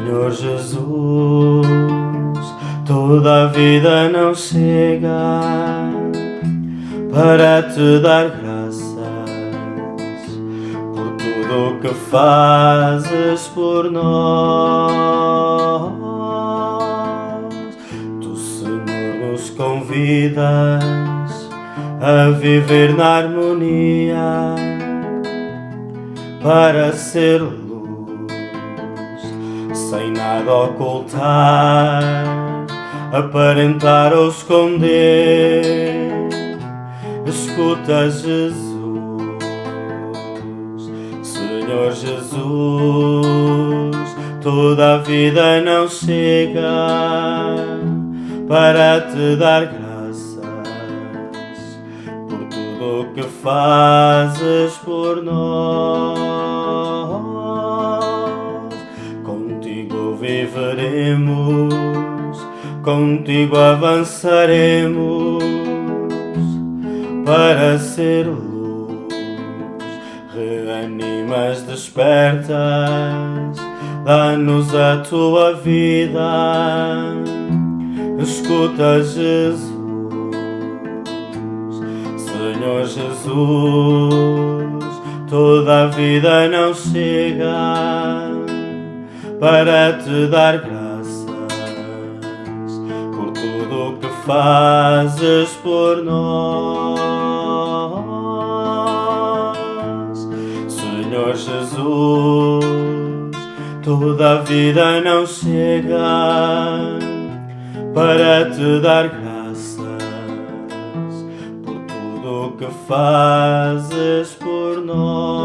Senhor Jesus, toda a vida não chega para te dar graças por tudo o que fazes por nós. Tu, Senhor, nos convidas a viver na harmonia para ser luz, sem nada ocultar, aparentar ou esconder. Escuta, Jesus, Senhor Jesus, toda a vida não chega para te dar graças por tudo o que fazes por nós. Contigo viveremos, contigo avançaremos para ser luz. Reanimas, despertas, dá-nos a tua vida. Escuta, Jesus, Senhor Jesus, toda a vida não chega para te dar graças por tudo o que fazes por nós. Senhor Jesus, toda a vida não chega para te dar graças por tudo o que fazes por nós.